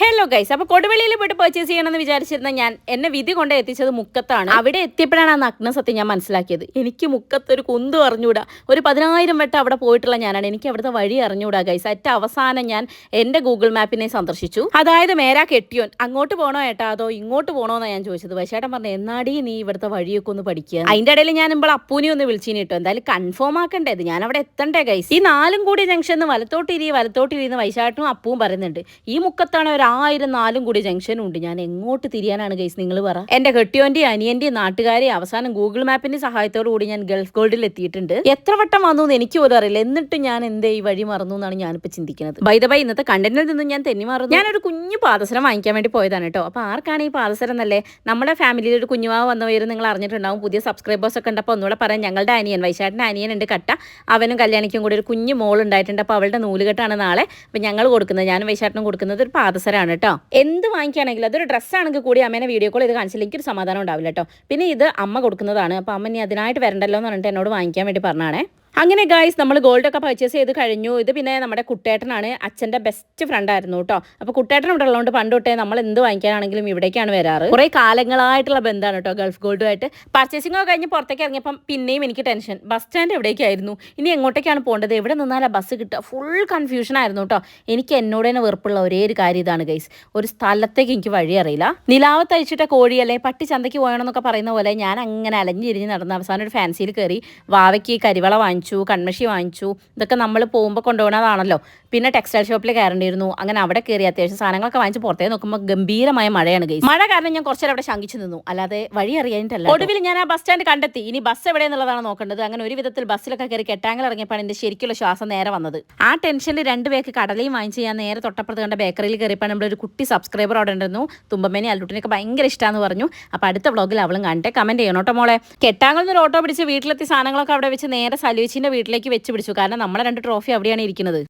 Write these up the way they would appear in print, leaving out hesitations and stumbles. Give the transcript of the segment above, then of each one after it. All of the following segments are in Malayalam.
ഹലോ ഗൈസ്, അപ്പോൾ കൊടുവള്ളിയിൽ പോയിട്ട് പർച്ചേസ് ചെയ്യണമെന്ന് വിചാരിച്ചിരുന്ന ഞാൻ എന്നെ വിധി കൊണ്ട് എത്തിച്ചത് മുക്കത്താണ്. അവിടെ എത്തിയപ്പോഴാണ് ആ നഗ്ന സത്യം ഞാൻ മനസ്സിലാക്കിയത്. എനിക്ക് മുക്കത്തൊരു കുന്തും അറിഞ്ഞൂടാ. ഒരു 10,000 വട്ടം അവിടെ പോയിട്ടുള്ള ഞാനാണ്. എനിക്ക് അവിടുത്തെ വഴി അറിഞ്ഞൂടാ ഗൈസ്. ഏറ്റവും അവസാനം ഞാൻ എൻ്റെ ഗൂഗിൾ മാപ്പിനെ സന്ദർശിച്ചു. അതായത് മേരാ കെട്ടിയോൻ അങ്ങോട്ട് പോകണോ ഏട്ടാ അതോ ഇങ്ങോട്ട് പോകണോന്നാണ് ഞാൻ ചോദിച്ചത്. വൈശേട്ടൻ പറഞ്ഞു, എന്നാടി നീ ഇവിടുത്തെ വഴിയൊക്കെ ഒന്ന് പഠിക്കുക. അതിൻ്റെ ഇടയിൽ ഞാൻ ഇപ്പോൾ അപ്പൂനെ ഒന്ന് വിളിച്ചിന് കേട്ടോ. എന്തായാലും കൺഫേം ആക്കണ്ടേത്, ഞാൻ അവിടെ എത്തണ്ടേ ഗൈസ്. ഈ 4 കൂടി ജംഗ്ഷൻ വലത്തോട്ടിരിന്ന് വൈശാട്ടും അപ്പവും പറയുന്നുണ്ട്. ഈ മുക്കത്താണ് 1004 കൂടി ജംഗ്ഷനും ഉണ്ട്. ഞാൻ എങ്ങോട്ട് തിരിയാനാണ് ഗൈസ്, നിങ്ങൾ പറ. എന്റെ കെട്ടിയോന്റെയും അനിയന്റെയും നാട്ടുകാരെയും അവസാനം ഗൂഗിൾ മാപ്പിന്റെ സഹായത്തോടു കൂടി ഞാൻ ഗൾഫ് ഗോൾഡിൽ എത്തിയിട്ടുണ്ട്. എത്ര വട്ടം വന്നു എന്ന് എനിക്ക് പോലും അറിയില്ല. എന്നിട്ട് ഞാൻ എന്തേ ഈ വഴി മറന്നു എന്നാണ് ഞാനിപ്പോൾ ചിന്തിക്കുന്നത്. ബൈ ദ ബൈ, ഇന്നത്തെ കണ്ടന്റിൽ നിന്നും ഞാൻ തെന്നി മാറുന്നു. ഞാനൊരു കുഞ്ഞു പാദസരം വാങ്ങിക്കാൻ വേണ്ടി പോയതാണ് കേട്ടോ. അപ്പോൾ ആർക്കാണ് ഈ പാദസരം എന്നല്ലേ, നമ്മുടെ ഫാമിലിയിൽ ഒരു കുഞ്ഞുമാവ് വന്ന പേര് നിങ്ങൾ അറിഞ്ഞിട്ടുണ്ടാവും. പുതിയ സബ്സ്ക്രൈബേഴ്സ് ഒക്കെ ഉണ്ട്. അപ്പോൾ ഒന്നുകൂടെ പറയാം, ഞങ്ങളുടെ അനിയൻ വൈശാട്ടിന്റെ അനിയൻ ഉണ്ട് കട്ട. അവനും കല്യാണിക്കും കൂടി ഒരു കുഞ്ഞു മോൾ ഉണ്ടായിട്ടുണ്ട്. അപ്പോൾ അവളുടെ നൂലുകെട്ടാണ് നാളെ. അപ്പോൾ ഞങ്ങൾ കൊടുക്കുന്നത്, ഞാനും വൈശാട്ടിനും കൊടുക്കുന്നത് ഒരു പാദസരമാണ് കേട്ടോ. എന്ത് വാങ്ങിക്കുകയാണെങ്കിലും അതൊരു ഡ്രസ്സാണെങ്കിൽ കൂടി അമ്മേനെ വീഡിയോ കോൾ ഇത് കാണിച്ചില്ല എനിക്കൊരു സമാധാനം ഉണ്ടാവില്ല കേട്ടോ. പിന്നെ ഇത് അമ്മ കൊടുക്കുന്നതാണ്. അപ്പോൾ അമ്മ ഇനി അതിനായിട്ട് വരണ്ടല്ലോ എന്ന് പറഞ്ഞിട്ട് എന്നോട് വാങ്ങിക്കാൻ വേണ്ടി പറഞ്ഞാണേ. അങ്ങനെ ഗായ്സ്, നമ്മൾ ഗോൾഡൊക്കെ പർച്ചേസ് ചെയ്ത് കഴിഞ്ഞു. ഇത് പിന്നെ നമ്മുടെ കുട്ടേട്ടനാണ്, അച്ഛൻ്റെ ബെസ്റ്റ് ഫ്രണ്ട് ആയിരുന്നു കേട്ടോ. അപ്പോൾ കുട്ടേട്ടൻ ഇവിടെ ഉള്ളതുകൊണ്ട് പണ്ട് തൊട്ടേ നമ്മൾ എന്ത് വാങ്ങിക്കാനാണെങ്കിലും ഇവിടേക്കാണ് വരാറ്. കുറേ കാലങ്ങളായിട്ടുള്ള ബന്ധമാണ് കേട്ടോ ഗൾഫ് ഗോൾഡുമായിട്ട്. പർച്ചേസിംഗ് ഒക്കെ കഴിഞ്ഞ് പുറത്തേക്ക് ഇറങ്ങിയപ്പം പിന്നെയും എനിക്ക് ടെൻഷൻ. ബസ് സ്റ്റാൻഡ് എവിടേക്കായിരുന്നു, ഇനി എങ്ങോട്ടേക്കാണ് പോകേണ്ടത്, എവിടെ നിന്നാലും ബസ് കിട്ടുക, ഫുൾ കൺഫ്യൂഷൻ ആയിരുന്നു കേട്ടോ. എനിക്ക് എന്നോട് തന്നെ വെറുപ്പുള്ള ഒരേ ഒരു കാര്യം ഇതാണ് ഗൈസ്, ഒരു സ്ഥലത്തേക്ക് എനിക്ക് വഴി അറിയില്ല. നിലാവത്ത് അയച്ചിട്ട കോഴി അല്ലെ പട്ടി ചന്തയ്ക്ക് പോയണമെന്നൊക്കെ പറയുന്ന പോലെ ഞാൻ അങ്ങനെ അലഞ്ഞിരിഞ്ഞ് നടന്ന് അവസാനം ഒരു ഫാൻസിയിൽ കയറി വാവയ്ക്ക് കരിവള വാങ്ങിച്ചു, കൺമഷി വാങ്ങിച്ചു. ഇതൊക്കെ നമ്മൾ പോകുമ്പോൾ കൊണ്ടുപോകുന്നതാണല്ലോ. പിന്നെ ടെക്സ്റ്റൈൽ ഷോപ്പിൽ കയറേണ്ടിയിരുന്നു. അങ്ങനെ അവിടെ കയറി അത്യാവശ്യം സാധനങ്ങളൊക്കെ വാങ്ങിച്ച് പുറത്തേക്ക് നോക്കുമ്പോൾ ഗംഭീരമായ മഴയാണ് ഗൈസ്. മഴ കാരണം ഞാൻ കുറച്ചേരം അവിടെ ശങ്കിച്ചു നിന്നു, അല്ലാതെ വഴി അറിയാനിട്ടല്ല. ഒടുവിൽ ഞാൻ ആ ബസ് സ്റ്റാൻഡ് കണ്ടെത്തി. ഇനി ബസ് എവിടെയെന്നുള്ളതാണ് നോക്കേണ്ടത്. അങ്ങനെ ഒരു വിധത്തിൽ ബസ്സിലൊക്കെ കയറി കെട്ടാങ്കൽ ഇറങ്ങിയപ്പോൾ എൻ്റെ ശരിക്കുള്ള ശ്വാസം നേരെ വന്നത്. ആ ടെൻഷനിൽ 2 പേർക്ക് കടലയും വാങ്ങിച്ച് ഞാൻ നേരെ തൊട്ടപ്പുറത്ത് കണ്ട ബേക്കറിയിൽ കയറിയപ്പോൾ നമ്മളൊരു കുട്ടി സബ്സ്ക്രൈബർ അവിടെ ഉണ്ടായിരുന്നു. തുമ്പമ്മേനെ അല്ലുട്ടിനൊക്കെ ഭയങ്കര ഇഷ്ടമാണെന്ന് പറഞ്ഞു. അപ്പോൾ അടുത്ത വ്ളോഗിൽ അവളും കണ്ടേ കമൻറ്റ് ചെയ്യണം കേട്ടോ മോളെ. കെട്ടാങ്കൽ ഒരു ഓട്ടോ പിടിച്ച് വീട്ടിലെത്തി സാധനങ്ങളൊക്കെ അവിടെ വെച്ച് നേരെ സലൂച്ചിൻ്റെ വീട്ടിലേക്ക് വെച്ച് പിടിച്ചു. കാരണം നമ്മളെ 2 ട്രോഫി അവിടെയാണ് ഇരിക്കുന്നത്.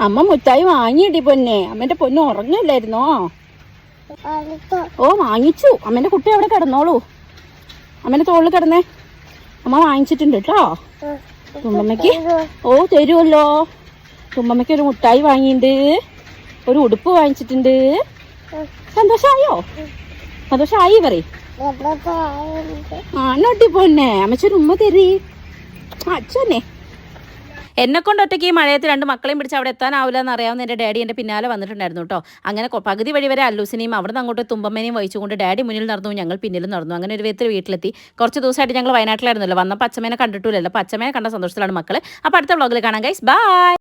അമ്മ മുട്ടായി വാങ്ങിയിട്ടി പൊന്നെ, അമ്മന്റെ പൊന്നു ഉറങ്ങില്ലായിരുന്നോ? ഓ വാങ്ങിച്ചു. അമ്മന്റെ കുട്ടി അവിടെ കിടന്നോളൂ, അമ്മന്റെ തോളിൽ കിടന്നേ. അമ്മ വാങ്ങിച്ചിട്ടുണ്ട് കേട്ടോ തുമ്പമ്മയ്ക്ക്. ഓ തരുമല്ലോ. തുമ്പമ്മയ്ക്ക് ഒരു മുട്ടായി വാങ്ങിയിട്ടുണ്ട്, ഒരു ഉടുപ്പ് വാങ്ങിച്ചിട്ടുണ്ട്. സന്തോഷമായോ? സന്തോഷമായി പറയും. ആണോട്ടി പൊന്നെ, അമ്മച്ചൊരു ഉമ്മ തരീ. അച്ഛനെ എന്നെ കൊണ്ട് ഒറ്റയ്ക്ക് ഈ മഴയത്ത് 2 മക്കളെയും പിടിച്ച് അവിടെ എത്താനാവില്ല എന്ന് അറിയാവുന്ന എൻ്റെ ഡാഡി എൻ്റെ പിന്നാലെ വന്നിട്ടുണ്ടായിരുന്നു കേട്ടോ. അങ്ങനെ പകുതി വഴി വരെ അല്ലൂസിനെയും അവിടെ നിന്ന് അങ്ങോട്ട് തുമ്പമ്മേനെയും വഹിച്ചുകൊണ്ട് ഡാഡി മുന്നിൽ നടന്നു, ഞങ്ങൾ പിന്നിലും നടന്നു. അങ്ങനെ ഒരു വിധത്തിൽ വീട്ടിലെത്തി. കുറച്ച് ദിവസമായിട്ട് ഞങ്ങൾ വയനാട്ടിലായിരുന്നല്ലോ, വന്നപ്പോൾ അച്ഛമ്മേനെ കണ്ടിട്ടില്ലല്ലോ. അപ്പോൾ അച്ഛമ്മേനെ കണ്ട സന്തോഷത്തിലാണ് മക്കൾ. അപ്പോൾ അടുത്ത വ്ളോഗിൽ കാണാം ഗൈസ്, ബൈ.